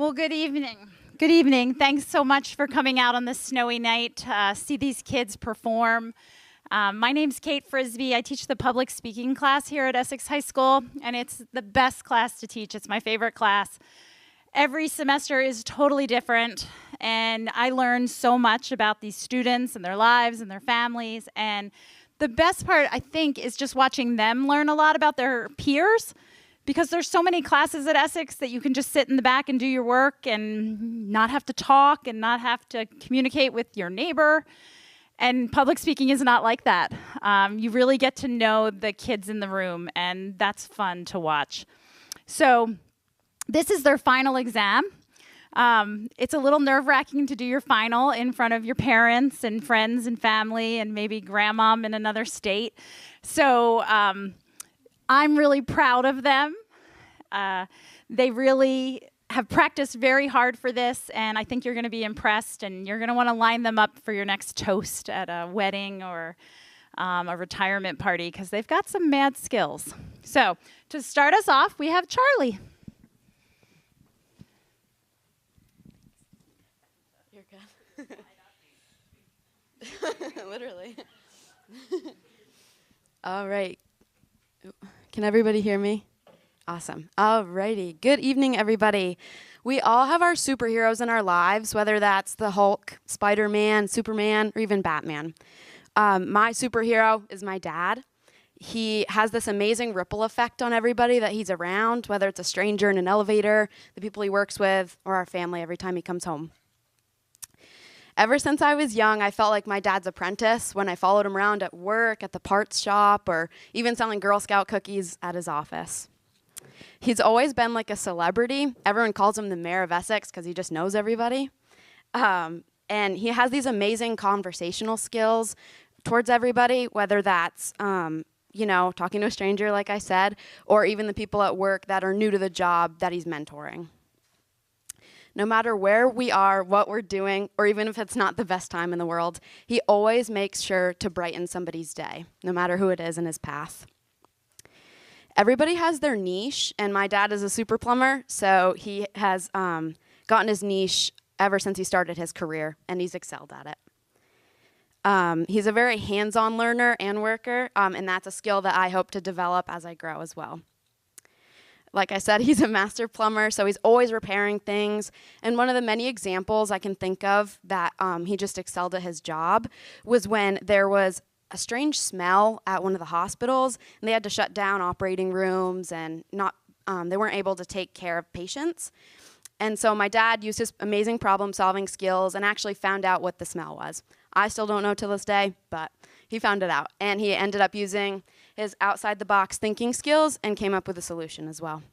Well, good evening. Good evening. Thanks so much for coming out on this snowy night to see these kids perform. My name's Kate Frisbee. I teach the public speaking class here at Essex High School, and it's the best class to teach. It's my favorite class. Every semester is totally different, and I learn so much about these students and their lives and their families. And the best part, I think, is just watching them learn a lot about their peers, because there's so many classes at Essex that you can just sit in the back and do your work and not have to talk and not have to communicate with your neighbor. And public speaking is not like that. You really get to know the kids in the room, and that's fun to watch. So this is their final exam. It's a little nerve-wracking to do your final in front of your parents and friends and family and maybe grandma in another state. So I'm really proud of them. They really have practiced very hard for this, and I think you're going to be impressed, and you're going to want to line them up for your next toast at a wedding or a retirement party, because they've got some mad skills. So to start us off, we have Charlie. You're good. Literally. All right. Can everybody hear me? Awesome. All righty. Good evening, everybody. We all have our superheroes in our lives, whether that's the Hulk, Spider-Man, Superman, or even Batman. My superhero is my dad. He has this amazing ripple effect on everybody that he's around, whether it's a stranger in an elevator, the people he works with, or our family every time he comes home. Ever since I was young, I felt like my dad's apprentice when I followed him around at work, at the parts shop, or even selling Girl Scout cookies at his office. He's always been like a celebrity. Everyone calls him the mayor of Essex because he just knows everybody. And he has these amazing conversational skills towards everybody, whether that's, talking to a stranger, like I said, or even the people at work that are new to the job that he's mentoring. No matter where we are, what we're doing, or even if it's not the best time in the world, he always makes sure to brighten somebody's day, no matter who it is in his path. Everybody has their niche, and my dad is a super plumber, so he has gotten his niche ever since he started his career, and he's excelled at it. He's a very hands-on learner and worker, and that's a skill that I hope to develop as I grow as well. Like I said, he's a master plumber, so he's always repairing things. And one of the many examples I can think of that he just excelled at his job was when there was a strange smell at one of the hospitals, and they had to shut down operating rooms, and they weren't able to take care of patients. And so my dad used his amazing problem-solving skills and actually found out what the smell was. I still don't know to this day, but he found it out. And he ended up using his outside-the-box thinking skills and came up with a solution as well.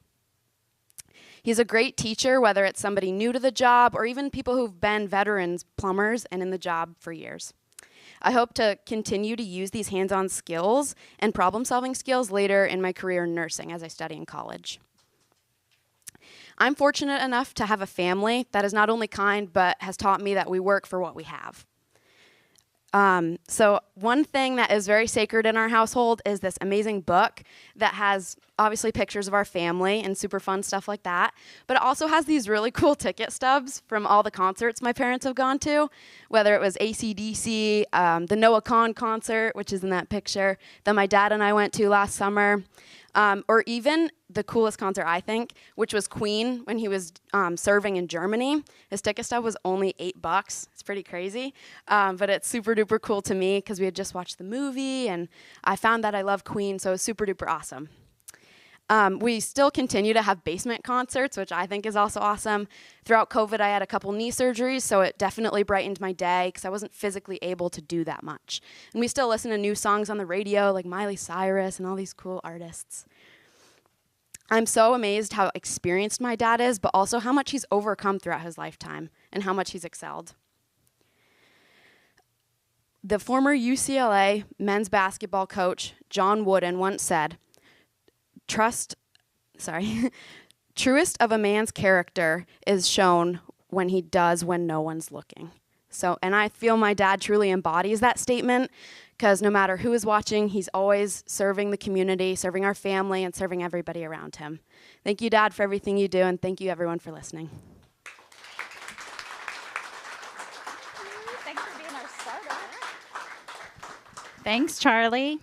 He's a great teacher, whether it's somebody new to the job or even people who've been veterans, plumbers, and in the job for years. I hope to continue to use these hands-on skills and problem-solving skills later in my career in nursing as I study in college. I'm fortunate enough to have a family that is not only kind, but has taught me that we work for what we have. So one thing that is very sacred in our household is this amazing book that has obviously pictures of our family and super fun stuff like that, but it also has these really cool ticket stubs from all the concerts my parents have gone to, whether it was AC/DC, the Noah Kahan concert, which is in that picture, that my dad and I went to last summer, or even the coolest concert, I think, which was Queen when he was serving in Germany. His ticket stub was only $8. It's pretty crazy, but it's super duper cool to me because we had just watched the movie, and I found that I love Queen, so it was super duper awesome. We still continue to have basement concerts, which I think is also awesome. Throughout COVID, I had a couple knee surgeries, so it definitely brightened my day because I wasn't physically able to do that much. And we still listen to new songs on the radio, like Miley Cyrus and all these cool artists. I'm so amazed how experienced my dad is, but also how much he's overcome throughout his lifetime and how much he's excelled. The former UCLA men's basketball coach, John Wooden, once said, truest of a man's character is shown when he does when no one's looking. And I feel my dad truly embodies that statement, because no matter who is watching, he's always serving the community, serving our family, and serving everybody around him. Thank you, Dad, for everything you do, and thank you, everyone, for listening. Thanks, Charlie.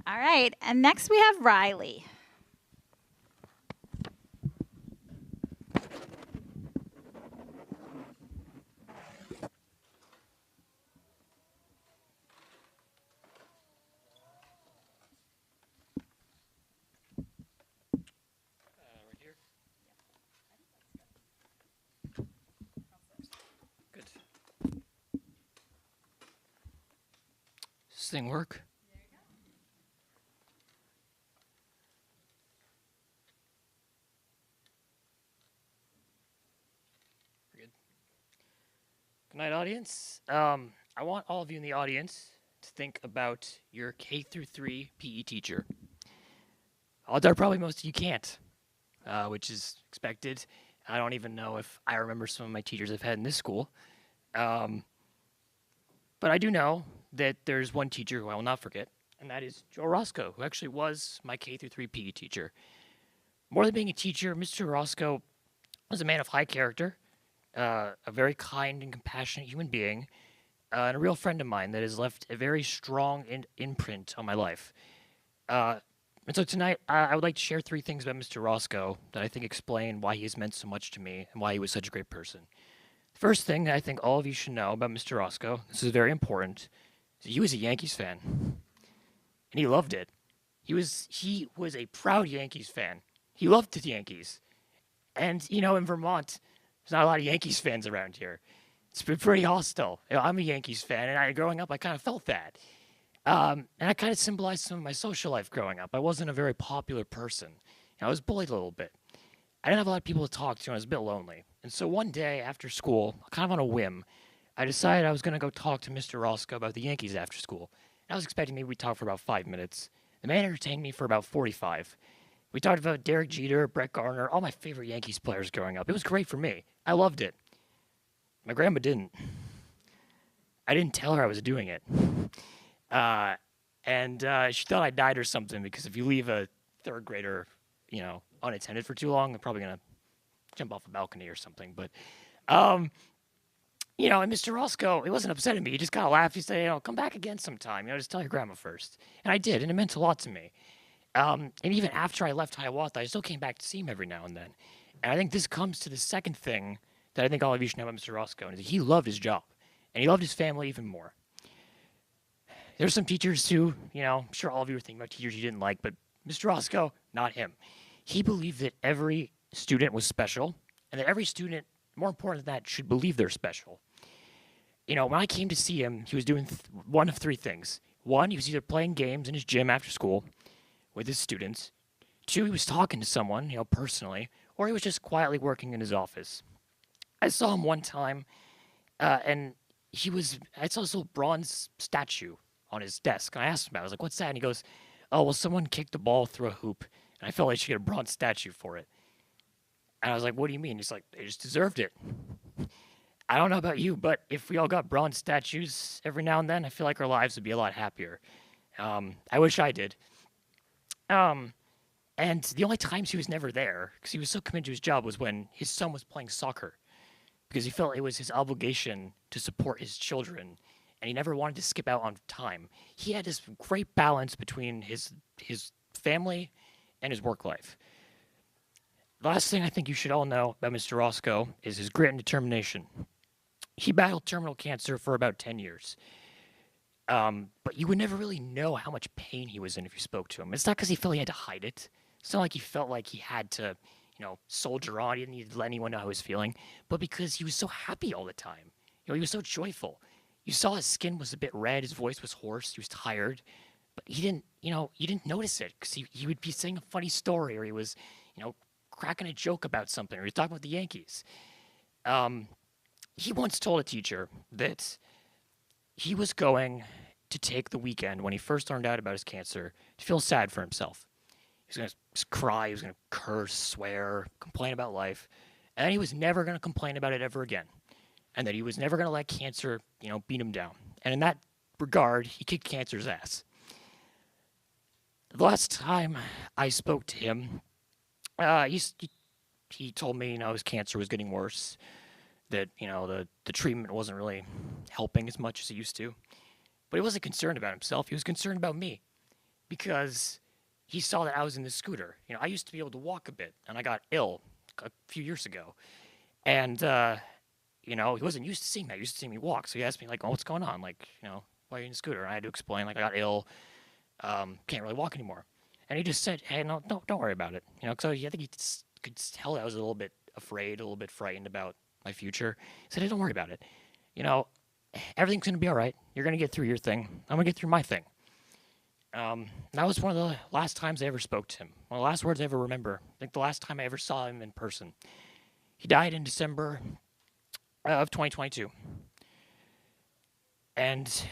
All right, and next we have Riley. Right here. Good. Does this thing work? We're good. Good night, audience. I want all of you in the audience to think about your K through 3 PE teacher. Odds are probably most of you can't, which is expected. I don't even know if I remember some of my teachers I've had in this school. But I do know that there's one teacher who I will not forget, and that is Joe Roscoe, who actually was my K through 3 PE teacher. More than being a teacher, Mr. Roscoe was a man of high character, a very kind and compassionate human being, and a real friend of mine that has left a very strong imprint on my life. And so tonight, I would like to share 3 things about Mr. Roscoe that I think explain why he has meant so much to me and why he was such a great person. The first thing that I think all of you should know about Mr. Roscoe, this is very important, is he was a Yankees fan, and he loved it. He was a proud Yankees fan. He loved the Yankees. And, in Vermont, there's not a lot of Yankees fans around here. It's been pretty hostile. I'm a Yankees fan, and growing up, I kind of felt that. And I kind of symbolized some of my social life growing up. I wasn't a very popular person. I was bullied a little bit. I didn't have a lot of people to talk to, and I was a bit lonely. And so one day after school, kind of on a whim, I decided I was going to go talk to Mr. Roscoe about the Yankees after school. I was expecting maybe we'd talk for about 5 minutes. The man entertained me for about 45. We talked about Derek Jeter, Brett Gardner, all my favorite Yankees players growing up. It was great for me. I loved it. My grandma didn't. I didn't tell her I was doing it. And she thought I died or something, because if you leave a 3rd grader, unattended for too long, they're probably going to jump off a balcony or something. But, and Mr. Roscoe, he wasn't upset at me. He just kind of laughed. He said, come back again sometime. Just tell your grandma first. And I did, and it meant a lot to me. And even after I left Hiawatha, I still came back to see him every now and then. And I think this comes to the second thing that I think all of you should know about Mr. Roscoe, and he loved his job. And he loved his family even more. There's some teachers who, I'm sure all of you were thinking about teachers you didn't like, but Mr. Roscoe, not him. He believed that every student was special, and that every student, more important than that, should believe they're special. When I came to see him, he was doing one of 3 things. 1, he was either playing games in his gym after school with his students. 2, he was talking to someone, personally, or he was just quietly working in his office. I saw him one time, and I saw this little bronze statue on his desk, and I asked him about it. I was like, what's that? And he goes, oh, well, someone kicked the ball through a hoop, and I felt like I should get a bronze statue for it. And I was like, what do you mean? He's like, they just deserved it. I don't know about you, but if we all got bronze statues every now and then, I feel like our lives would be a lot happier. I wish I did. And the only times he was never there, because he was so committed to his job, was when his son was playing soccer, because he felt it was his obligation to support his children, and he never wanted to skip out on time. He had this great balance between his family and his work life. The last thing I think you should all know about Mr. Roscoe is his grit and determination. He battled terminal cancer for about 10 years. But you would never really know how much pain he was in if you spoke to him. It's not because he felt he had to hide it. It's not like he felt like he had to, soldier on. He didn't need to let anyone know how he was feeling. But because he was so happy all the time. He was so joyful. You saw his skin was a bit red. His voice was hoarse. He was tired. But he didn't, you didn't notice it, because he would be saying a funny story, or he was, cracking a joke about something, or he was talking about the Yankees. He once told a teacher that he was going to take the weekend when he first learned out about his cancer to feel sad for himself. He was going to cry, he was going to curse, swear, complain about life, and then he was never going to complain about it ever again, and that he was never going to let cancer, beat him down. And in that regard, he kicked cancer's ass. The last time I spoke to him, he told me, his cancer was getting worse, that, the treatment wasn't really helping as much as it used to. But he wasn't concerned about himself. He was concerned about me because he saw that I was in the scooter. I used to be able to walk a bit, and I got ill a few years ago. And, he wasn't used to seeing that. He used to see me walk. So he asked me, like, oh, what's going on? Like, why are you in the scooter? And I had to explain, like, I got ill, can't really walk anymore. And he just said, hey, no, don't worry about it. So I think he could tell that I was a little bit afraid, a little bit frightened about my future. He said, hey, don't worry about it. Everything's going to be all right. You're going to get through your thing. I'm going to get through my thing. That was one of the last times I ever spoke to him. One of the last words I ever remember. I think the last time I ever saw him in person. He died in December of 2022. And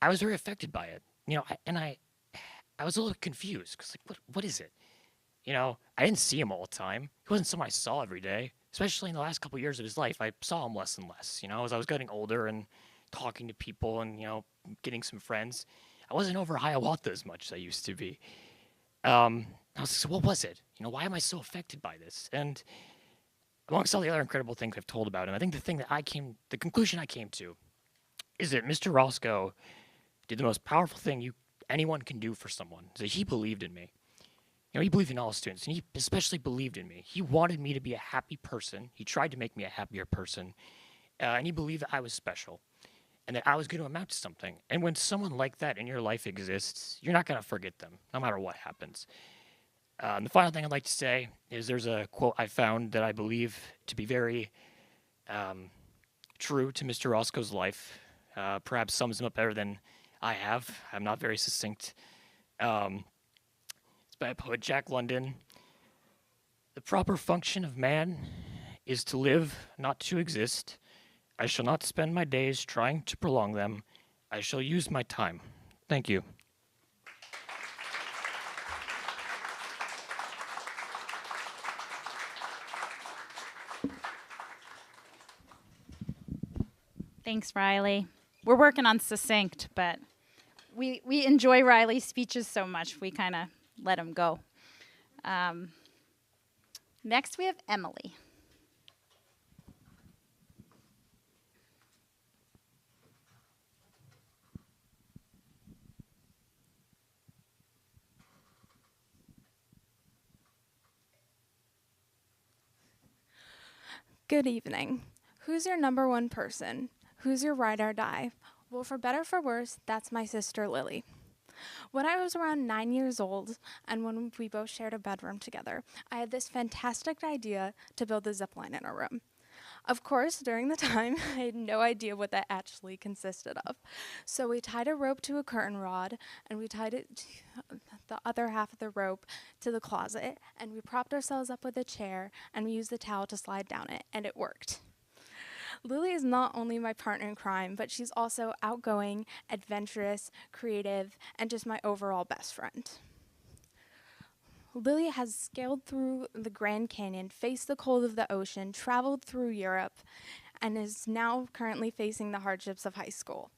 I was very affected by it. I was a little confused because, like, what is it? I didn't see him all the time. He wasn't someone I saw every day, especially in the last couple of years of his life. I saw him less and less, as I was getting older and talking to people and, getting some friends. I wasn't over Hiawatha as much as I used to be. I was like, so what was it? Why am I so affected by this? And amongst all the other incredible things I've told about him, I think the conclusion I came to is that Mr. Roscoe did the most powerful thing anyone can do for someone. Is that he believed in me. He believed in all students, and he especially believed in me. He wanted me to be a happy person. He tried to make me a happier person, and he believed that I was special and that I was going to amount to something. And when someone like that in your life exists, you're not going to forget them, no matter what happens. And the final thing I'd like to say is there's a quote I found that I believe to be very true to Mr. Roscoe's life. Perhaps sums him up better than I have. I'm not very succinct. It's by poet Jack London. The proper function of man is to live, not to exist. I shall not spend my days trying to prolong them. I shall use my time. Thank you. Thanks, Riley. We're working on succinct, but we enjoy Riley's speeches so much, we kind of let him go. Next, we have Emily. Good evening. Who's your number one person? Who's your ride or die? Well, for better or for worse, that's my sister Lily. When I was around 9 years old, and when we both shared a bedroom together, I had this fantastic idea to build a zip line in our room. Of course, during the time, I had no idea what that actually consisted of. So we tied a rope to a curtain rod, and we tied the other half of the rope to the closet, and we propped ourselves up with a chair, and we used the towel to slide down it, and it worked. Lily is not only my partner in crime, but she's also outgoing, adventurous, creative, and just my overall best friend. Lily has scaled through the Grand Canyon, faced the cold of the ocean, traveled through Europe, and is now currently facing the hardships of high school,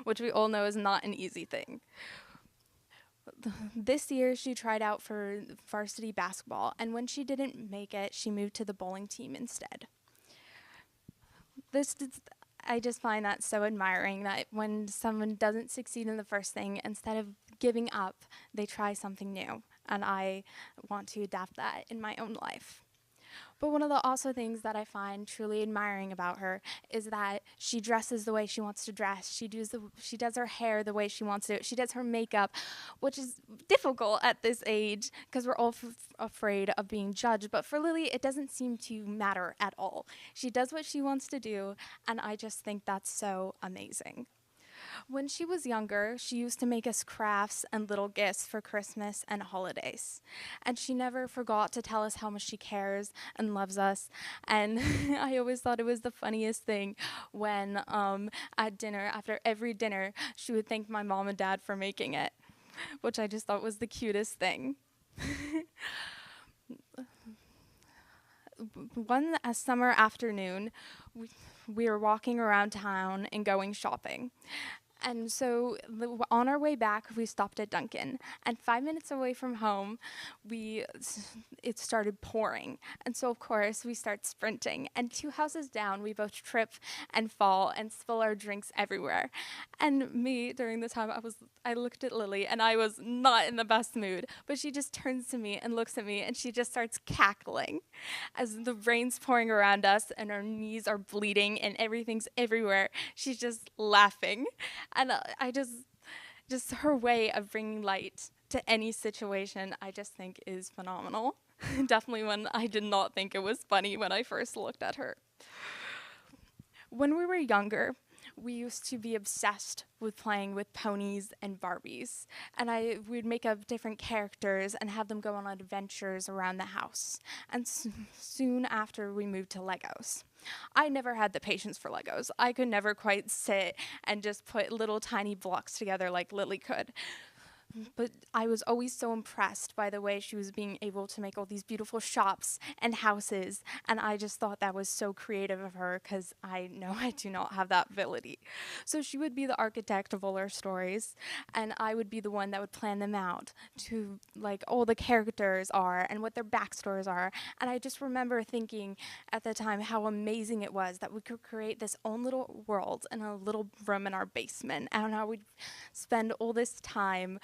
which we all know is not an easy thing. This year, she tried out for varsity basketball, and when she didn't make it, she moved to the bowling team instead. I just find that so admiring that when someone doesn't succeed in the first thing, instead of giving up, they try something new. And I want to adapt that in my own life. But one of the also things that I find truly admiring about her is that she dresses the way she wants to dress. She does her hair the way she wants to. She does her makeup, which is difficult at this age because we're all afraid of being judged. But for Lily, it doesn't seem to matter at all. She does what she wants to do, and I just think that's so amazing. When she was younger, she used to make us crafts and little gifts for Christmas and holidays. And she never forgot to tell us how much she cares and loves us. And I always thought it was the funniest thing when at dinner, after every dinner, she would thank my mom and dad for making it, which I just thought was the cutest thing. One summer afternoon, we were walking around town and going shopping. And so on our way back, we stopped at Dunkin'. And 5 minutes away from home, it started pouring. And so, of course, we start sprinting. And 2 houses down, we both trip and fall and spill our drinks everywhere. And me, during the time, I looked at Lily, and I was not in the best mood. But she just turns to me and looks at me, and she just starts cackling as the rain's pouring around us and our knees are bleeding and everything's everywhere. She's just laughing. And I just her way of bringing light to any situation, I just think is phenomenal. Definitely one I did not think it was funny when I first looked at her. When we were younger, we used to be obsessed with playing with ponies and Barbies. And we'd make up different characters and have them go on adventures around the house. And soon after, we moved to Legos. I never had the patience for Legos. I could never quite sit and just put little tiny blocks together like Lily could. But I was always so impressed by the way she was being able to make all these beautiful shops and houses, and I just thought that was so creative of her because I know I do not have that ability. So she would be the architect of all our stories, and I would be the one that would plan them out to like all the characters are and what their backstories are. And I just remember thinking at the time how amazing it was that we could create this own little world in a little room in our basement, and how we'd spend all this time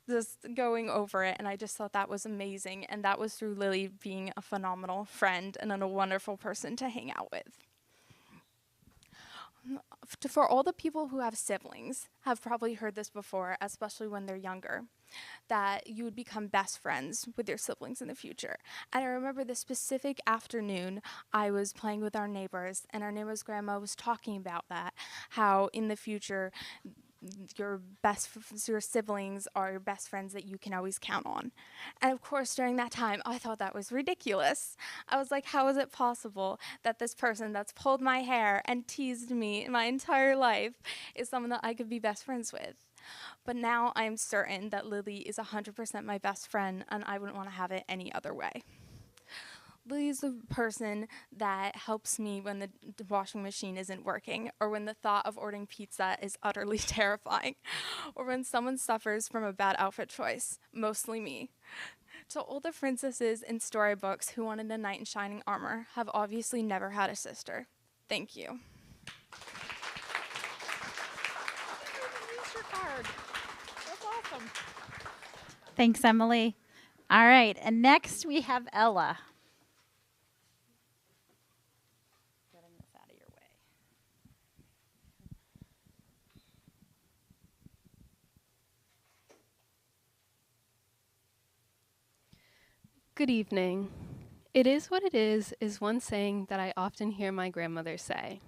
just going over it, and I just thought that was amazing, and that was through Lily being a phenomenal friend and a wonderful person to hang out with. For all the people who have siblings, have probably heard this before, especially when they're younger, that you would become best friends with your siblings in the future. And I remember the specific afternoon I was playing with our neighbors, and our neighbor's grandma was talking about that, how in the future your siblings are your best friends that you can always count on. And of course, during that time, I thought that was ridiculous. I was like, how is it possible that this person that's pulled my hair and teased me my entire life is someone that I could be best friends with? But now I'm certain that Lily is 100% my best friend, and I wouldn't want to have it any other way. Lily's the person that helps me when the washing machine isn't working, or when the thought of ordering pizza is utterly terrifying, or when someone suffers from a bad outfit choice, mostly me. So all the princesses in storybooks who wanted a knight in shining armor have obviously never had a sister. Thank you. Use your card. That's awesome. Thanks, Emily. All right, and next we have Ella. Good evening. It is what it is one saying that I often hear my grandmother say.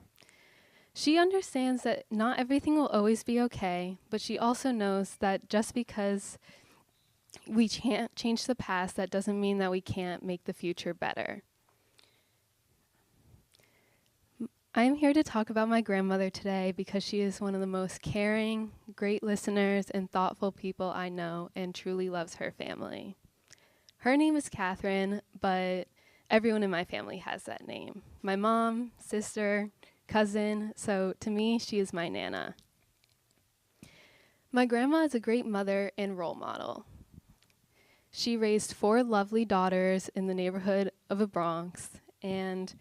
She understands that not everything will always be okay, but she also knows that just because we can't change the past, that doesn't mean that we can't make the future better. I am here to talk about my grandmother today because she is one of the most caring, great listeners, and thoughtful people I know, and truly loves her family. Her name is Catherine, but everyone in my family has that name. My mom, sister, cousin, so to me, she is my Nana. My grandma is a great mother and role model. She raised 4 lovely daughters in the neighborhood of the Bronx, and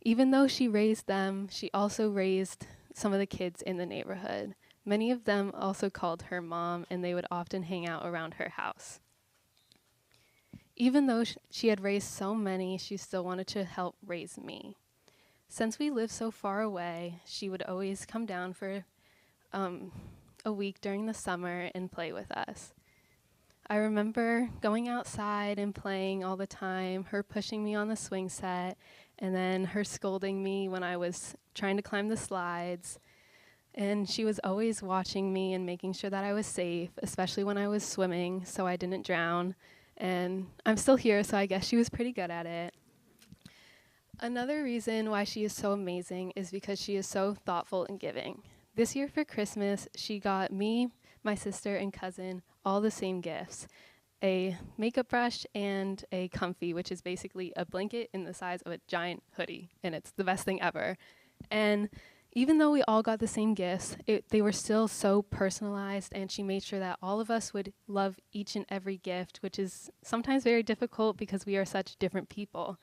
even though she raised them, she also raised some of the kids in the neighborhood. Many of them also called her mom, and they would often hang out around her house. Even though she had raised so many, she still wanted to help raise me. Since we lived so far away, she would always come down for a week during the summer and play with us. I remember going outside and playing all the time, her pushing me on the swing set, and then her scolding me when I was trying to climb the slides. And she was always watching me and making sure that I was safe, especially when I was swimming, so I didn't drown. And I'm still here, so I guess she was pretty good at it. Another reason why she is so amazing is because she is so thoughtful and giving. This year for Christmas, she got me, my sister, and cousin all the same gifts: a makeup brush and a comfy, which is basically a blanket in the size of a giant hoodie, and it's the best thing ever. And even though we all got the same gifts, they were still so personalized, and she made sure that all of us would love each and every gift, which is sometimes very difficult because we are such different people.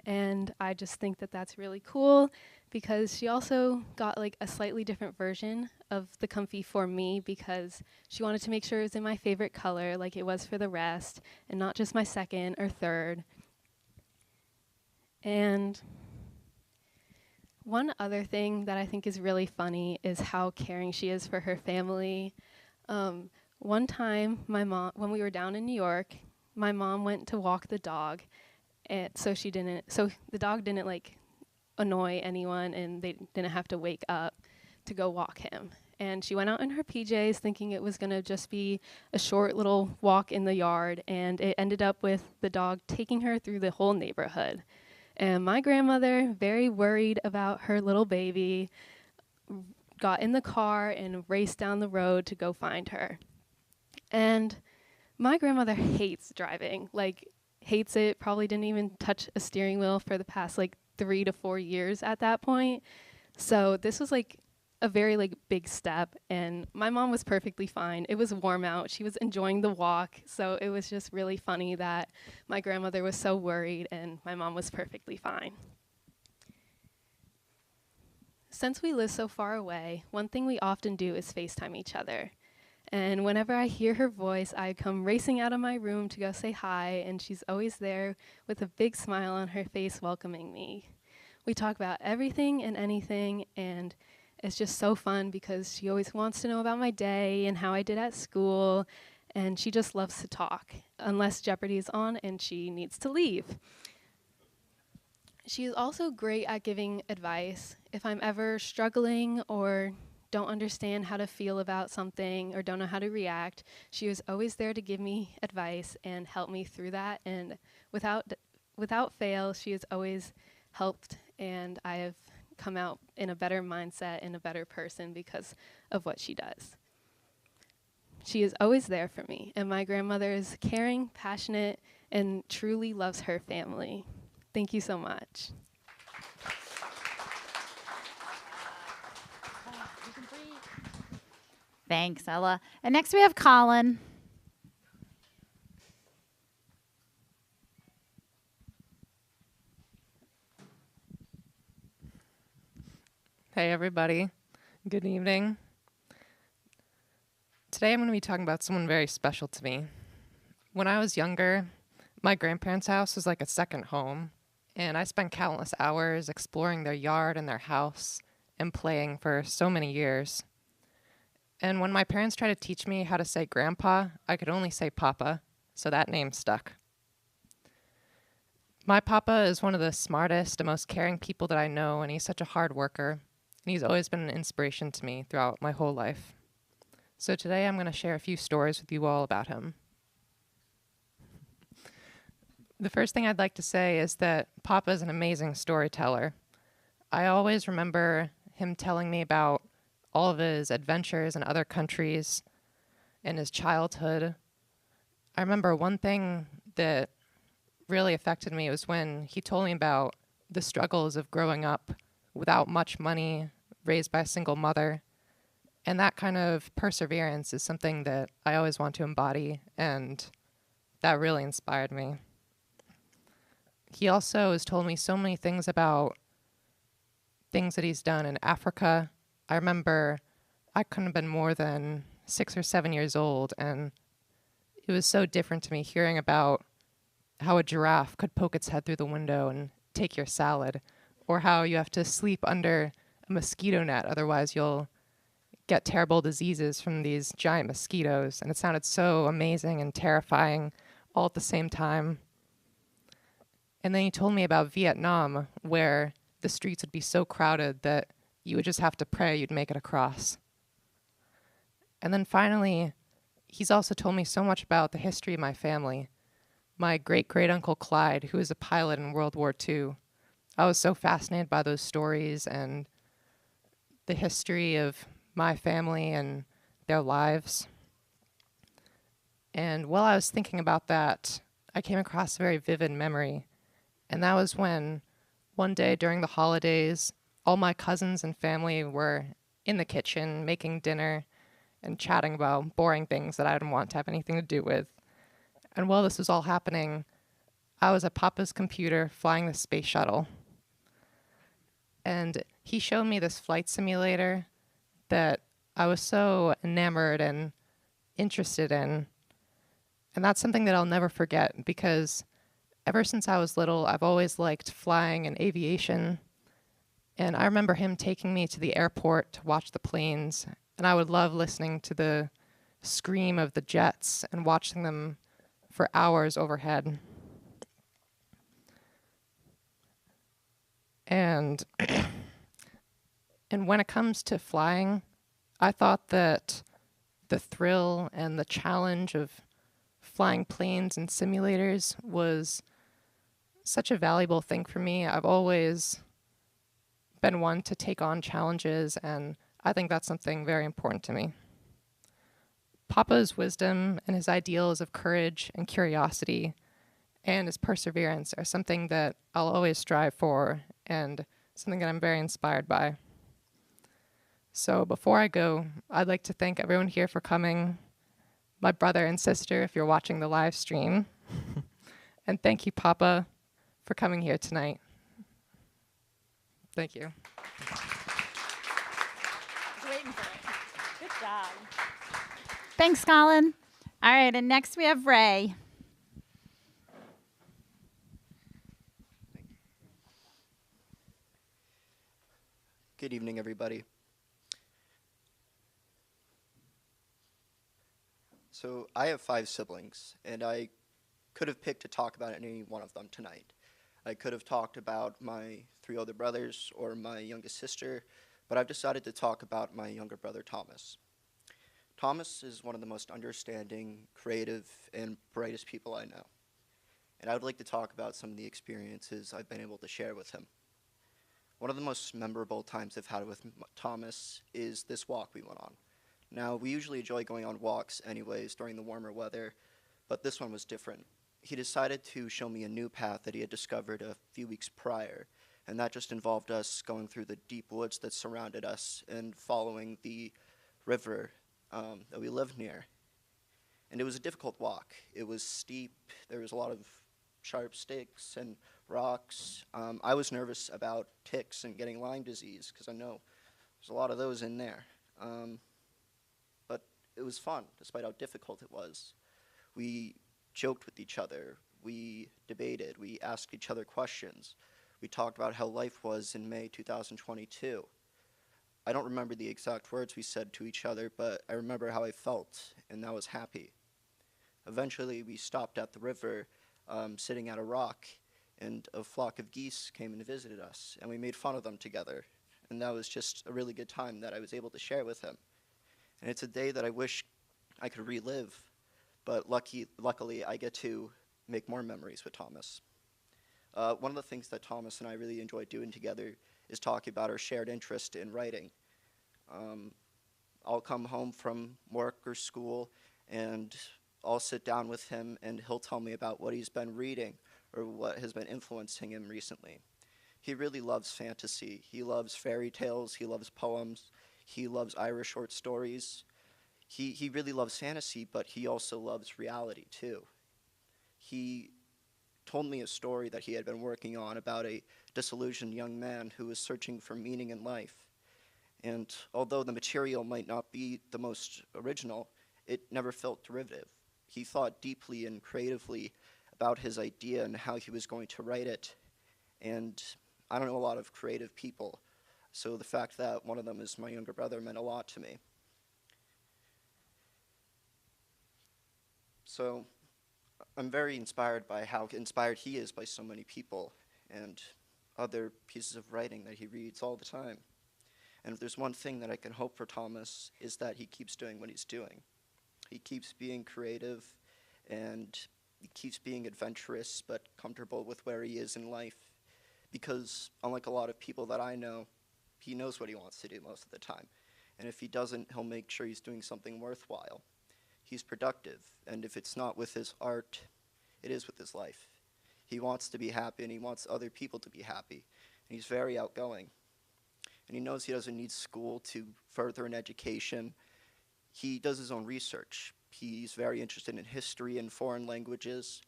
And I just think that that's really cool because she also got like a slightly different version of the comfy for me because she wanted to make sure it was in my favorite color like it was for the rest and not just my second or third. And one other thing that I think is really funny is how caring she is for her family. One time, when we were down in New York, my mom went to walk the dog, and so the dog didn't like annoy anyone, and they didn't have to wake up to go walk him. And she went out in her PJs thinking it was gonna just be a short little walk in the yard, and it ended up with the dog taking her through the whole neighborhood. And my grandmother, very worried about her little baby, got in the car and raced down the road to go find her. And my grandmother hates driving, like hates it, probably didn't even touch a steering wheel for the past like 3 to 4 years at that point. So this was like a very like big step, and my mom was perfectly fine. It was warm out. She was enjoying the walk. So it was just really funny that my grandmother was so worried and my mom was perfectly fine. Since we live so far away, one thing we often do is FaceTime each other. And whenever I hear her voice, I come racing out of my room to go say hi, and she's always there with a big smile on her face welcoming me. We talk about everything and anything, and it's just so fun because she always wants to know about my day and how I did at school, and she just loves to talk, unless Jeopardy is on and she needs to leave. She is also great at giving advice. If I'm ever struggling or don't understand how to feel about something or don't know how to react, she is always there to give me advice and help me through that, and without fail, she has always helped, and I have come out in a better mindset and a better person because of what she does. She is always there for me, and my grandmother is caring, passionate, and truly loves her family. Thank you so much. Thanks, Ella. And next we have Colin. Hey everybody, good evening. Today I'm going to be talking about someone very special to me. When I was younger, my grandparents' house was like a second home, and I spent countless hours exploring their yard and their house and playing for so many years. And when my parents tried to teach me how to say grandpa, I could only say papa, so that name stuck. My papa is one of the smartest and most caring people that I know, and he's such a hard worker. And he's always been an inspiration to me throughout my whole life. So today I'm going to share a few stories with you all about him. The first thing I'd like to say is that Papa is an amazing storyteller. I always remember him telling me about all of his adventures in other countries and his childhood. I remember one thing that really affected me was when he told me about the struggles of growing up without much money, raised by a single mother. And that kind of perseverance is something that I always want to embody, and that really inspired me. He also has told me so many things about things that he's done in Africa. I remember I couldn't have been more than 6 or 7 years old, and it was so different to me hearing about how a giraffe could poke its head through the window and take your salad, or how you have to sleep under a mosquito net, otherwise you'll get terrible diseases from these giant mosquitoes. And it sounded so amazing and terrifying all at the same time. And then he told me about Vietnam, where the streets would be so crowded that you would just have to pray you'd make it across. And then finally, he's also told me so much about the history of my family. My great-great-uncle Clyde, who was a pilot in World War II. I was so fascinated by those stories and the history of my family and their lives. And while I was thinking about that, I came across a very vivid memory. And that was when, one day during the holidays, all my cousins and family were in the kitchen making dinner and chatting about boring things that I didn't want to have anything to do with. And while this was all happening, I was at Papa's computer flying the space shuttle. And he showed me this flight simulator that I was so enamored and interested in. And that's something that I'll never forget, because ever since I was little, I've always liked flying and aviation. And I remember him taking me to the airport to watch the planes, and I would love listening to the scream of the jets and watching them for hours overhead. And and when it comes to flying, I thought that the thrill and the challenge of flying planes and simulators was such a valuable thing for me. I've always been one to take on challenges, and I think that's something very important to me. Papa's wisdom and his ideals of courage and curiosity and his perseverance are something that I'll always strive for and something that I'm very inspired by. So before I go, I'd like to thank everyone here for coming, my brother and sister if you're watching the live stream, and thank you, Papa, for coming here tonight. Thank you. Waiting for it. Good job. Thanks, Colin. All right, and next we have Ray. Good evening, everybody. So I have 5 siblings, and I could have picked to talk about any one of them tonight. I could have talked about my 3 older brothers or my youngest sister, but I've decided to talk about my younger brother, Thomas. Thomas is one of the most understanding, creative, and brightest people I know. And I would like to talk about some of the experiences I've been able to share with him. One of the most memorable times I've had with Thomas is this walk we went on. Now, we usually enjoy going on walks anyways during the warmer weather, but this one was different. He decided to show me a new path that he had discovered a few weeks prior, and that just involved us going through the deep woods that surrounded us and following the river that we lived near. And it was a difficult walk. It was steep. There was a lot of sharp sticks and rocks. I was nervous about ticks and getting Lyme disease because I know there's a lot of those in there. But it was fun, despite how difficult it was. We joked with each other. We debated. We asked each other questions. We talked about how life was in May 2022. I don't remember the exact words we said to each other, but I remember how I felt, and I was happy. Eventually, we stopped at the river, sitting at a rock, and a flock of geese came and visited us, and we made fun of them together. And that was just a really good time that I was able to share with him. And it's a day that I wish I could relive, but luckily I get to make more memories with Thomas. One of the things that Thomas and I really enjoy doing together is talking about our shared interest in writing. I'll come home from work or school, and I'll sit down with him, and he'll tell me about what he's been reading or what has been influencing him recently. He really loves fantasy. He loves fairy tales. He loves poems. He loves Irish short stories. He really loves fantasy, but he also loves reality, too. He told me a story that he had been working on about a disillusioned young man who was searching for meaning in life. And although the material might not be the most original, it never felt derivative. He thought deeply and creatively about his idea and how he was going to write it. And I don't know a lot of creative people, so the fact that one of them is my younger brother meant a lot to me. So I'm very inspired by how inspired he is by so many people and other pieces of writing that he reads all the time. And if there's one thing that I can hope for Thomas, is that he keeps doing what he's doing. He keeps being creative, and he keeps being adventurous but comfortable with where he is in life. Because unlike a lot of people that I know, he knows what he wants to do most of the time. And if he doesn't, he'll make sure he's doing something worthwhile. He's productive, and if it's not with his art, it is with his life. He wants to be happy, and he wants other people to be happy. And he's very outgoing. and he knows he doesn't need school to further an education. He does his own research. He's very interested in history and foreign languages.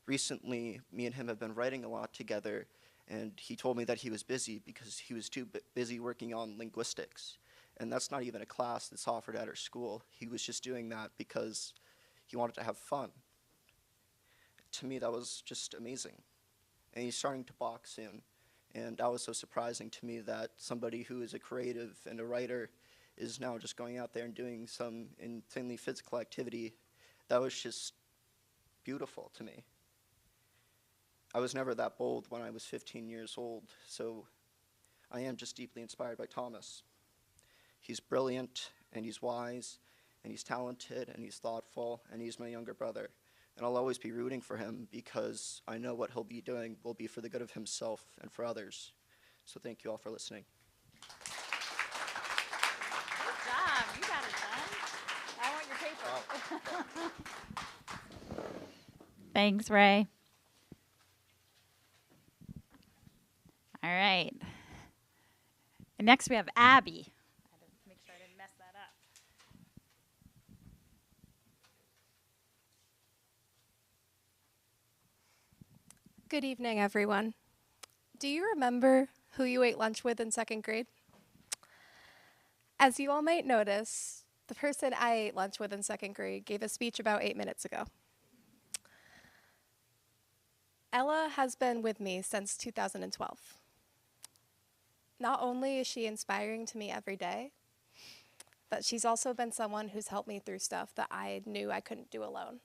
Recently, me and him have been writing a lot together, and he told me that he was busy because he was too busy working on linguistics. And that's not even a class that's offered at our school. He was just doing that because he wanted to have fun. To me, that was just amazing. And he's starting to box soon. And that was so surprising to me that somebody who is a creative and a writer is now just going out there and doing some insanely physical activity. That was just beautiful to me. I was never that bold when I was 15 years old, so I am just deeply inspired by Thomas. He's brilliant, and he's wise, and he's talented, and he's thoughtful, and he's my younger brother. And I'll always be rooting for him because I know what he'll be doing will be for the good of himself and for others. So thank you all for listening. Good job. You got it done. I want your paper. Thanks, Ray. All right. And next we have Abby. I had to make sure I didn't mess that up. Good evening, everyone. Do you remember who you ate lunch with in second grade? As you all might notice, the person I ate lunch with in second grade gave a speech about 8 minutes ago. Ella has been with me since 2012. Not only is she inspiring to me every day, but she's also been someone who's helped me through stuff that I knew I couldn't do alone.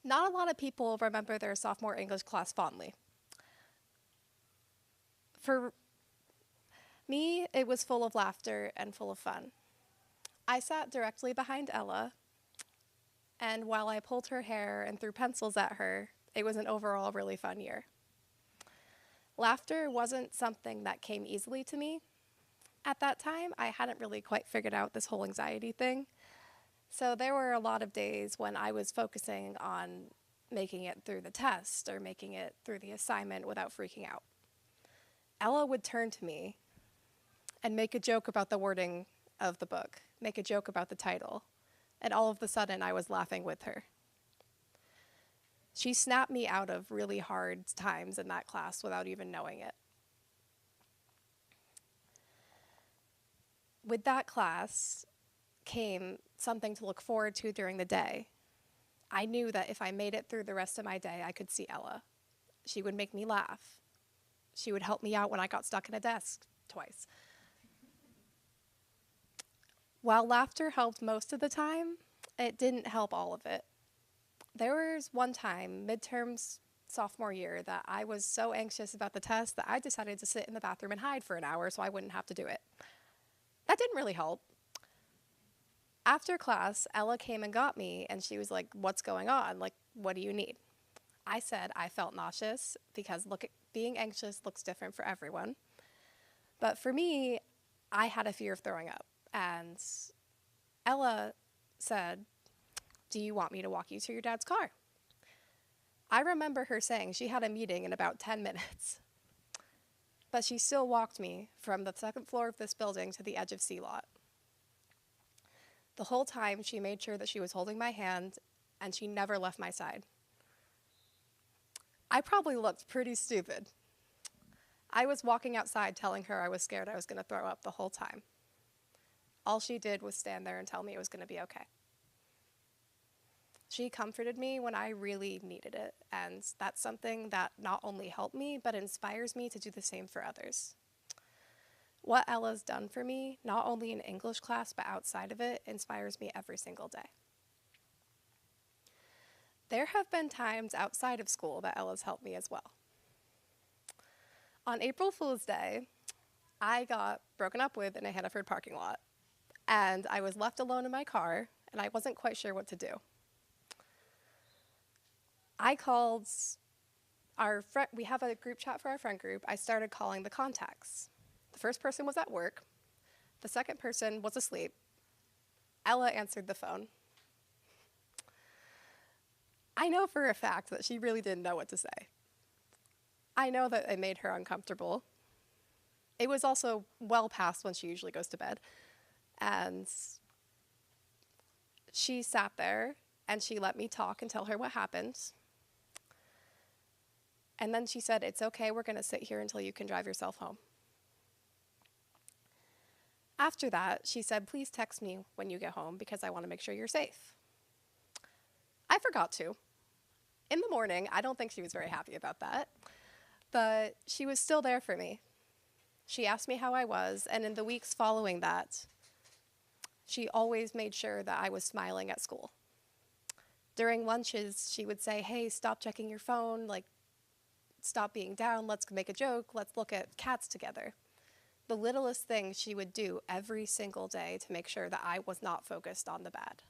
Not a lot of people remember their sophomore English class fondly. For me, it was full of laughter and full of fun. I sat directly behind Ella, and while I pulled her hair and threw pencils at her, it was an overall really fun year. Laughter wasn't something that came easily to me. At that time, I hadn't really quite figured out this whole anxiety thing. So there were a lot of days when I was focusing on making it through the test or making it through the assignment without freaking out. Ella would turn to me and make a joke about the wording of the book, make a joke about the title, and all of a sudden I was laughing with her. She snapped me out of really hard times in that class without even knowing it. With that class came something to look forward to during the day. I knew that if I made it through the rest of my day, I could see Ella. She would make me laugh. She would help me out when I got stuck in a desk twice. While laughter helped most of the time, it didn't help all of it. There was one time, midterms sophomore year, that I was so anxious about the test that I decided to sit in the bathroom and hide for an hour so I wouldn't have to do it. That didn't really help. After class, Ella came and got me, and she was like, "What's going on? Like, what do you need?" I said I felt nauseous because being anxious looks different for everyone. But for me, I had a fear of throwing up. And Ella said, "Do you want me to walk you to your dad's car?" I remember her saying she had a meeting in about 10 minutes. But she still walked me from the second floor of this building to the edge of C Lot. The whole time, she made sure that she was holding my hand, and she never left my side. I probably looked pretty stupid. I was walking outside telling her I was scared I was going to throw up the whole time. All she did was stand there and tell me it was going to be okay. She comforted me when I really needed it, and that's something that not only helped me, but inspires me to do the same for others. What Ella's done for me, not only in English class, but outside of it, inspires me every single day. There have been times outside of school that Ella's helped me as well. On April Fool's Day, I got broken up with in a Hannaford parking lot, and I was left alone in my car, and I wasn't quite sure what to do. I called our friend, we have a group chat for our friend group. I started calling the contacts. The first person was at work. The second person was asleep. Ella answered the phone. I know for a fact that she really didn't know what to say. I know that it made her uncomfortable. It was also well past when she usually goes to bed. And she sat there and she let me talk and tell her what happened. And then she said, "It's okay, we're going to sit here until you can drive yourself home." After that, she said, "Please text me when you get home because I want to make sure you're safe." I forgot to. In the morning, I don't think she was very happy about that, but she was still there for me. She asked me how I was, and in the weeks following that, she always made sure that I was smiling at school. During lunches, she would say, "Hey, stop checking your phone, like, stop being down, let's make a joke, let's look at cats together." The littlest thing she would do every single day to make sure that I was not focused on the bad.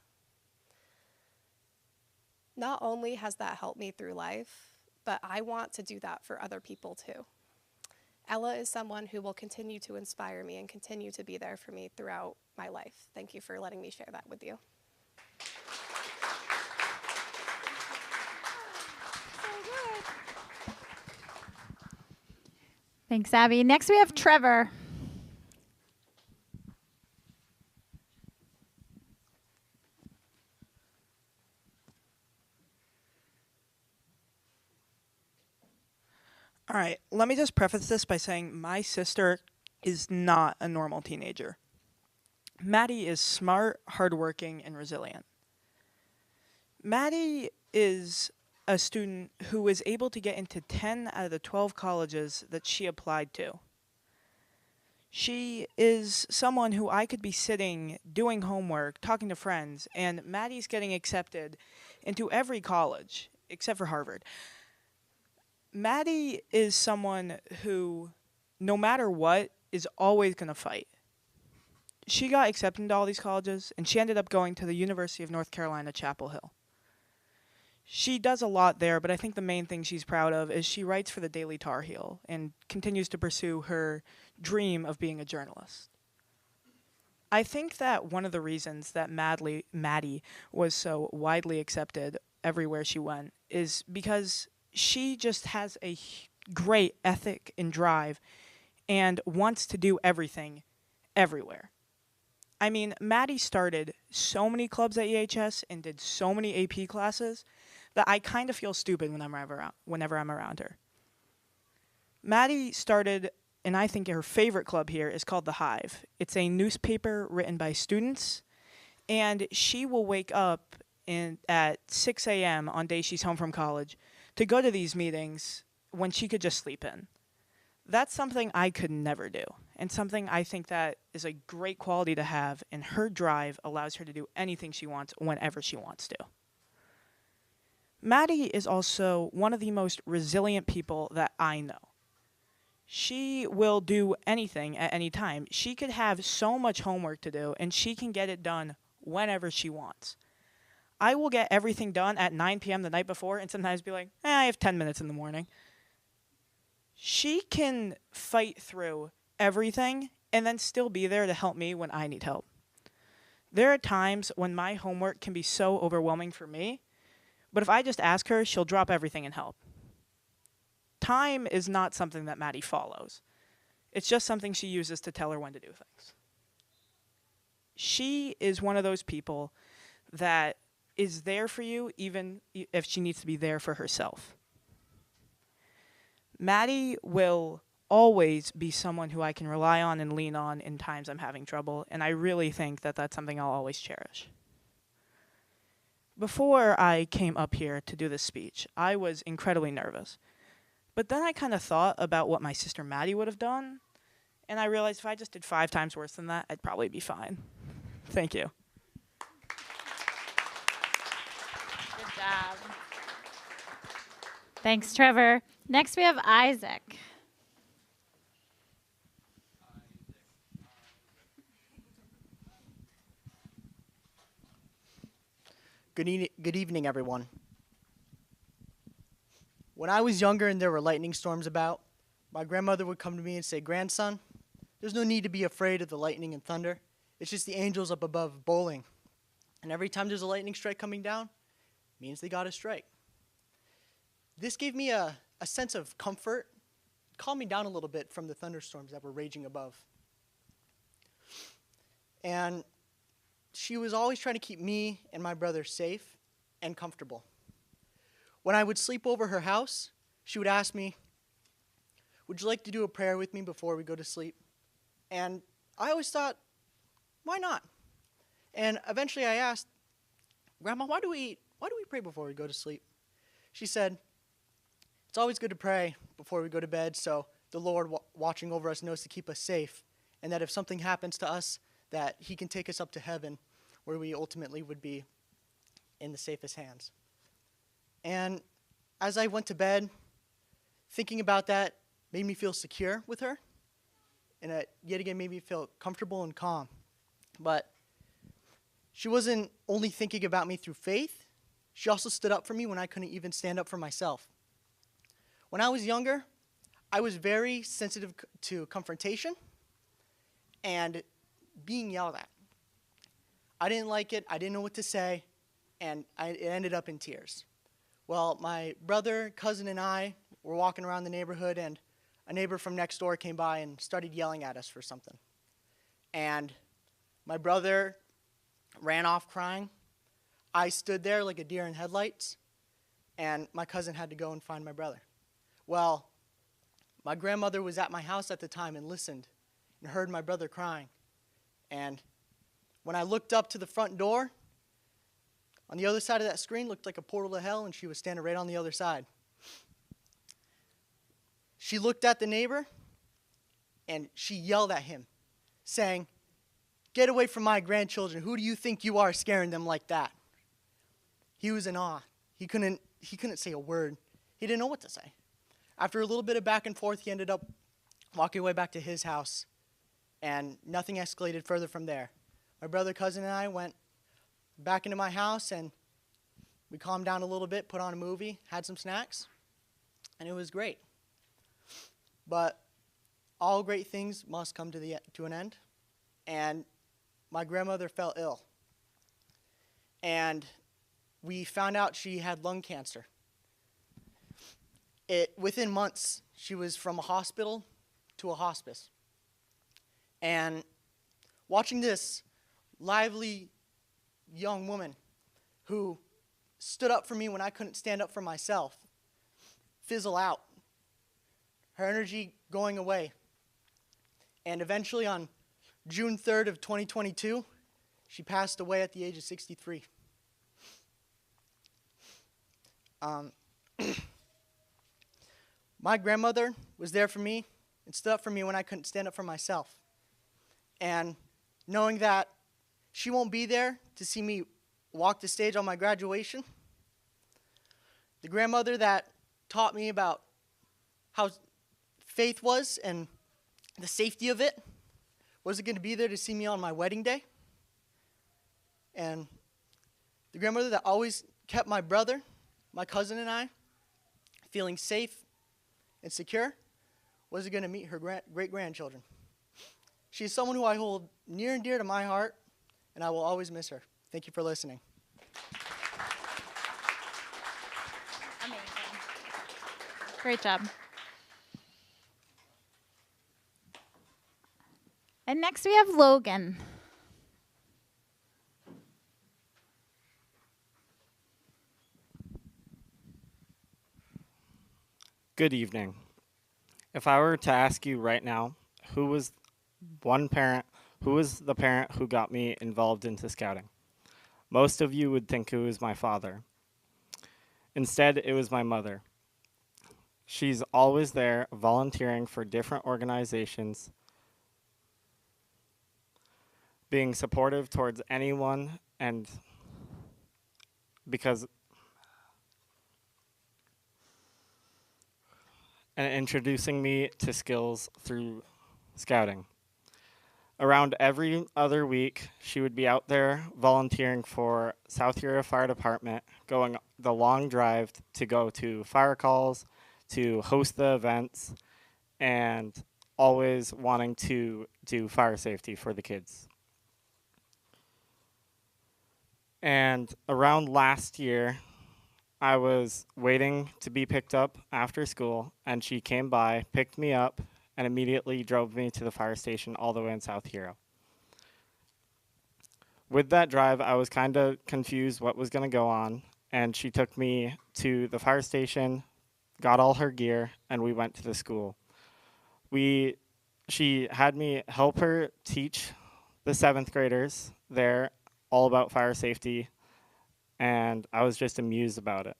Not only has that helped me through life, but I want to do that for other people too. Ella is someone who will continue to inspire me and continue to be there for me throughout my life. Thank you for letting me share that with you. Thanks, Abby. Next, we have Trevor. All right, let me just preface this by saying my sister is not a normal teenager. Maddie is smart, hardworking, and resilient. Maddie is a student who was able to get into 10 out of the 12 colleges that she applied to. She is someone who I could be sitting, doing homework, talking to friends, and Maddie's getting accepted into every college except for Harvard. Maddie is someone who, no matter what, is always going to fight. She got accepted into all these colleges, and she ended up going to the University of North Carolina, Chapel Hill. She does a lot there, but I think the main thing she's proud of is she writes for the Daily Tar Heel and continues to pursue her dream of being a journalist. I think that one of the reasons that Maddie was so widely accepted everywhere she went is because she just has a great ethic and drive and wants to do everything everywhere. I mean, Maddie started so many clubs at EHS and did so many AP classes that I kind of feel stupid whenever I'm around her. Maddie started, and I think her favorite club here is called The Hive. It's a newspaper written by students, and she will wake up at 6 a.m. on days she's home from college to go to these meetings when she could just sleep in. That's something I could never do, and something I think that is a great quality to have, and her drive allows her to do anything she wants whenever she wants to. Maddie is also one of the most resilient people that I know. She will do anything at any time. She could have so much homework to do, and she can get it done whenever she wants. I will get everything done at 9 p.m. the night before and sometimes be like, I have 10 minutes in the morning. She can fight through everything and then still be there to help me when I need help. There are times when my homework can be so overwhelming for me, but if I just ask her, she'll drop everything and help. Time is not something that Maddie follows. It's just something she uses to tell her when to do things. She is one of those people that is there for you even if she needs to be there for herself. Maddie will always be someone who I can rely on and lean on in times I'm having trouble, and I really think that that's something I'll always cherish. Before I came up here to do this speech, I was incredibly nervous. But then I kind of thought about what my sister Maddie would have done, and I realized if I just did 5 times worse than that, I'd probably be fine. Thank you. Good job. Thanks, Trevor. Next, we have Isaac. Good evening, everyone. When I was younger and there were lightning storms about, my grandmother would come to me and say, "Grandson, there's no need to be afraid of the lightning and thunder. It's just the angels up above bowling. And every time there's a lightning strike coming down, it means they got a strike." This gave me a sense of comfort calm me down a little bit from the thunderstorms that were raging above. And she was always trying to keep me and my brother safe and comfortable. When I would sleep over her house, she would ask me, "Would you like to do a prayer with me before we go to sleep?" And I always thought, why not? And eventually I asked, "Grandma, why do we pray before we go to sleep?" She said, "It's always good to pray before we go to bed, so the Lord watching over us knows to keep us safe, and that if something happens to us, that he can take us up to heaven, where we ultimately would be in the safest hands." And as I went to bed, thinking about that made me feel secure with her, and it yet again made me feel comfortable and calm. But she wasn't only thinking about me through faith, she also stood up for me when I couldn't even stand up for myself. When I was younger, I was very sensitive to confrontation and being yelled at. I didn't like it, I didn't know what to say, and it ended up in tears. Well, my brother, cousin, and I were walking around the neighborhood, and a neighbor from next door came by and started yelling at us for something. And my brother ran off crying. I stood there like a deer in headlights, and my cousin had to go and find my brother. Well, my grandmother was at my house at the time and listened and heard my brother crying. And when I looked up to the front door, on the other side of that screen looked like a portal to hell, and she was standing right on the other side. She looked at the neighbor, and she yelled at him, saying, "Get away from my grandchildren. Who do you think you are scaring them like that?" He was in awe. He couldn't say a word. He didn't know what to say. After a little bit of back and forth, he ended up walking away back to his house, and nothing escalated further from there. My brother, cousin, and I went back into my house, and we calmed down a little bit, put on a movie, had some snacks, and it was great. But all great things must come to an end, and my grandmother fell ill. And we found out she had lung cancer. Within months, she was from a hospital to a hospice. And watching this lively young woman who stood up for me when I couldn't stand up for myself fizzle out, her energy going away. And eventually on June 3rd of 2022, she passed away at the age of 63. My grandmother was there for me and stood up for me when I couldn't stand up for myself. And knowing that she won't be there to see me walk the stage on my graduation, the grandmother that taught me about how faith was and the safety of it wasn't going to be there to see me on my wedding day. And the grandmother that always kept my brother, my cousin, and I feeling safe and secure wasn't going to meet her great-grandchildren. She's someone who I hold near and dear to my heart, and I will always miss her. Thank you for listening. Amazing. Great job. And next we have Logan. Good evening. If I were to ask you right now, who was the parent who got me involved into scouting? Most of you would think it was my father. Instead, it was my mother. She's always there volunteering for different organizations, being supportive towards anyone, and introducing me to skills through scouting. Around every other week, she would be out there volunteering for South Uriah Fire Department, going the long drive to go to fire calls, to host the events, and always wanting to do fire safety for the kids. And around last year, I was waiting to be picked up after school, and she came by, picked me up, and immediately drove me to the fire station all the way in South Hero. With that drive, I was kind of confused what was going to go on, and she took me to the fire station, got all her gear, and we went to the school. She had me help her teach the 7th graders there all about fire safety, and I was just amused about it.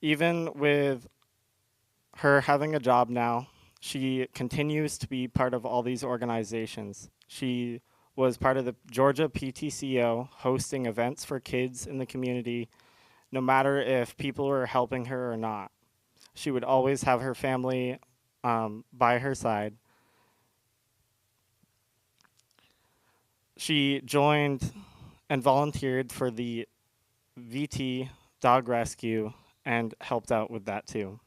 Even with her having a job now, she continues to be part of all these organizations. She was part of the Georgia PTCO, hosting events for kids in the community, no matter if people were helping her or not. She would always have her family by her side. She joined and volunteered for the VT dog rescue and helped out with that too.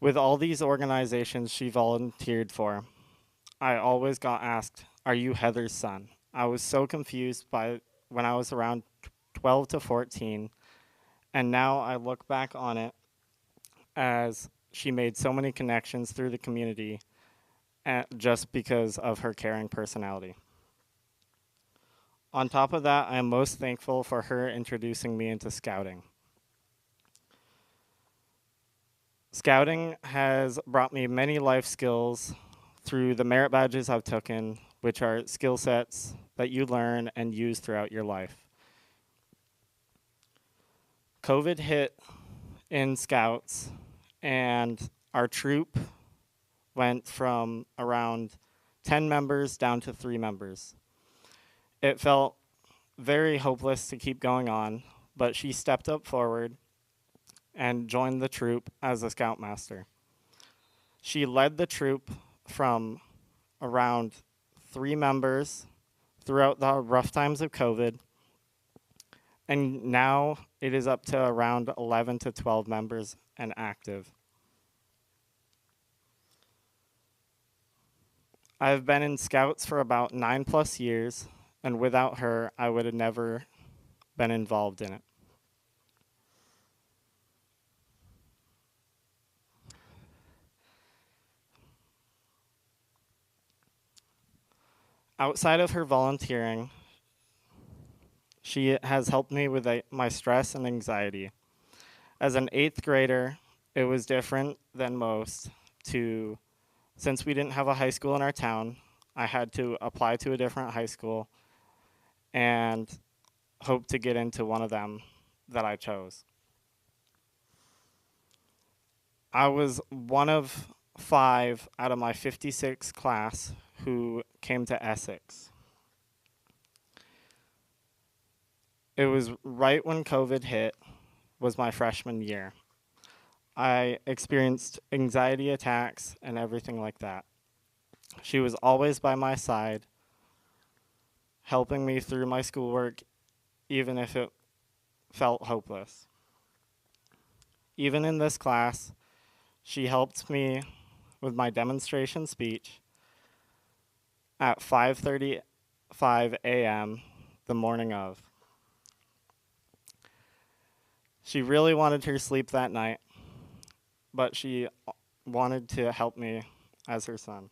With all these organizations she volunteered for, I always got asked, "Are you Heather's son?" I was so confused by when I was around 12 to 14, and now I look back on it as she made so many connections through the community just because of her caring personality. On top of that, I am most thankful for her introducing me into scouting. Scouting has brought me many life skills through the merit badges I've taken, which are skill sets that you learn and use throughout your life. COVID hit in Scouts, and our troop went from around 10 members down to 3 members. It felt very hopeless to keep going on, but she stepped up forward and joined the troop as a scoutmaster. She led the troop from around 3 members throughout the rough times of COVID, and now it is up to around 11 to 12 members and active. I've been in Scouts for about 9+ years, and without her, I would have never been involved in it. Outside of her volunteering, she has helped me with my stress and anxiety. As an 8th grader, it was different than most. Since we didn't have a high school in our town, I had to apply to a different high school and hope to get into one of them that I chose. I was one of 5 out of my 56 class who came to Essex. It was right when COVID hit, was my freshman year. I experienced anxiety attacks and everything like that. She was always by my side, helping me through my schoolwork, even if it felt hopeless. Even in this class, she helped me with my demonstration speech at 5:35 a.m. the morning of. She really wanted her sleep that night, but she wanted to help me as her son.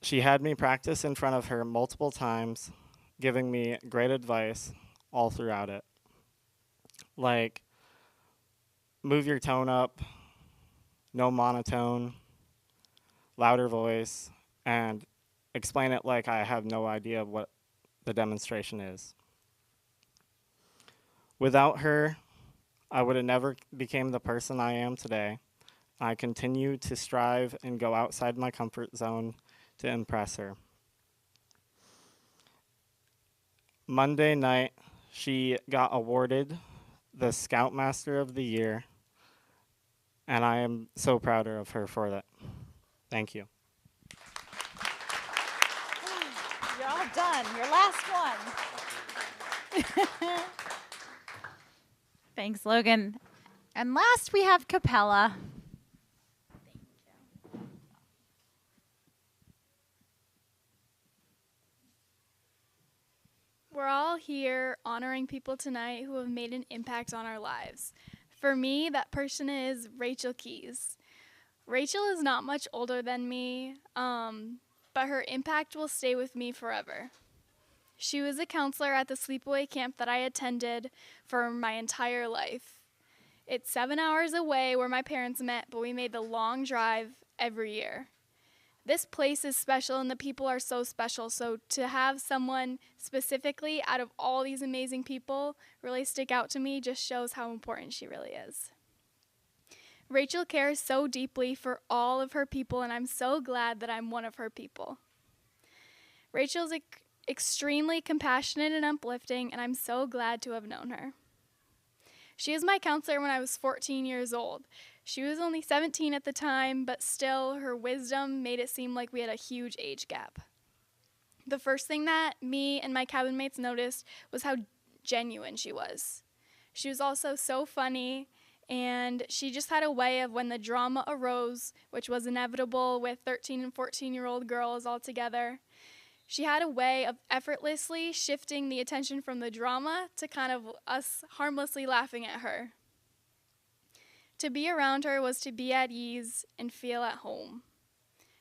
She had me practice in front of her multiple times, giving me great advice all throughout it. Like, move your tone up, no monotone, louder voice, and explain it like I have no idea what the demonstration is. Without her, I would have never became the person I am today. I continue to strive and go outside my comfort zone to impress her. Monday night, she got awarded the Scoutmaster of the Year, and I am so proud of her for that. Thank you. You're all done. Your last one. Thanks, Logan. And last we have Capella. here honoring people tonight who have made an impact on our lives. For me, that person is Rachel Keys. Rachel is not much older than me, but her impact will stay with me forever. She was a counselor at the sleepaway camp that I attended for my entire life. It's 7 hours away where my parents met, but we made the long drive every year. This place is special and the people are so special, so to have someone specifically out of all these amazing people really stick out to me just shows how important she really is. Rachel cares so deeply for all of her people, and I'm so glad that I'm one of her people. Rachel's extremely compassionate and uplifting, and I'm so glad to have known her. She was my counselor when I was 14 years old. She was only 17 at the time, but still, her wisdom made it seem like we had a huge age gap. The first thing that me and my cabin mates noticed was how genuine she was. She was also so funny, and she just had a way of when the drama arose, which was inevitable with 13 and 14-year-old girls all together, she had a way of effortlessly shifting the attention from the drama to kind of us harmlessly laughing at her. To be around her was to be at ease and feel at home.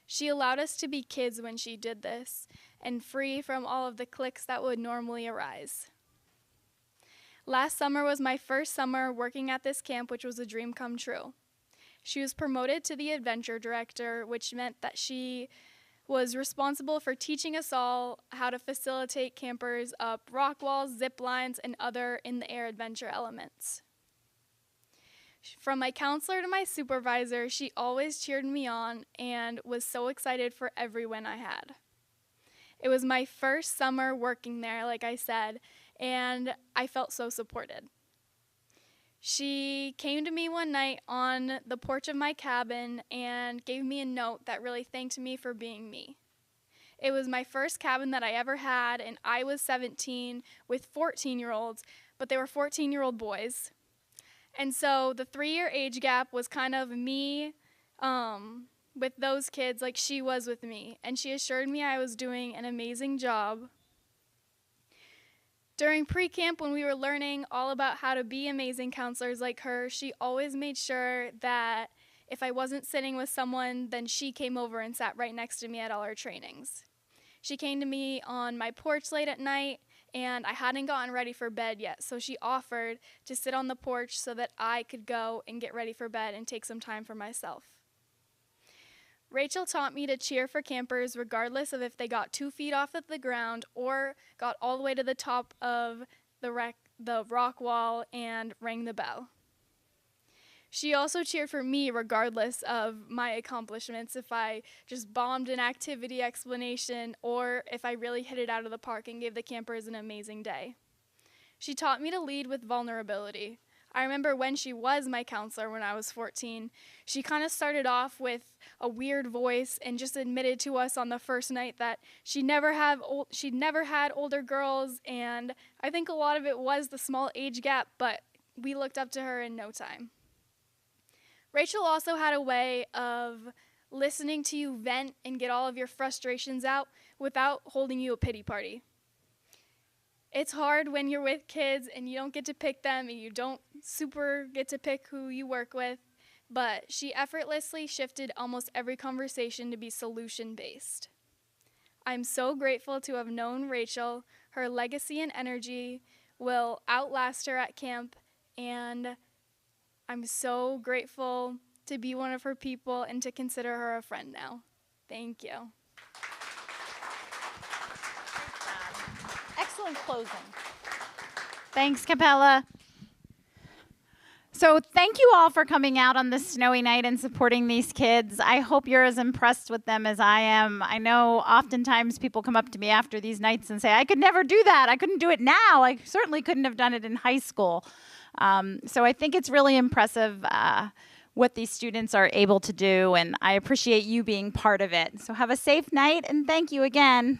She allowed us to be kids when she did this, and free from all of the cliques that would normally arise. Last summer was my first summer working at this camp, which was a dream come true. She was promoted to the adventure director, which meant that she was responsible for teaching us all how to facilitate campers up rock walls, zip lines, and other in-the-air adventure elements. From my counselor to my supervisor, she always cheered me on and was so excited for every win I had. It was my first summer working there, like I said, and I felt so supported. She came to me one night on the porch of my cabin and gave me a note that really thanked me for being me. It was my first cabin that I ever had, and I was 17 with 14-year-olds, but they were 14-year-old boys. And so the 3-year age gap was kind of me with those kids like she was with me, and she assured me I was doing an amazing job. During pre-camp, when we were learning all about how to be amazing counselors like her, she always made sure that if I wasn't sitting with someone, then she came over and sat right next to me at all our trainings. She came to me on my porch late at night, and I hadn't gotten ready for bed yet, so she offered to sit on the porch so that I could go and get ready for bed and take some time for myself. Rachel taught me to cheer for campers regardless of if they got 2 feet off of the ground or got all the way to the top of the rock wall and rang the bell. She also cheered for me regardless of my accomplishments, if I just bombed an activity explanation or if I really hit it out of the park and gave the campers an amazing day. She taught me to lead with vulnerability. I remember when she was my counselor when I was 14, she kind of started off with a weird voice and just admitted to us on the first night that she'd never had older girls, and I think a lot of it was the small age gap, but we looked up to her in no time. Rachel also had a way of listening to you vent and get all of your frustrations out without holding you a pity party. It's hard when you're with kids and you don't get to pick them and you don't super get to pick who you work with, but she effortlessly shifted almost every conversation to be solution-based. I'm so grateful to have known Rachel. Her legacy and energy will outlast her at camp, and I'm so grateful to be one of her people and to consider her a friend now. Thank you. Excellent closing. Thanks, Capella. So thank you all for coming out on this snowy night and supporting these kids. I hope you're as impressed with them as I am. I know oftentimes people come up to me after these nights and say, I could never do that. I couldn't do it now. I certainly couldn't have done it in high school. So I think it's really impressive what these students are able to do, and I appreciate you being part of it. So have a safe night, and thank you again.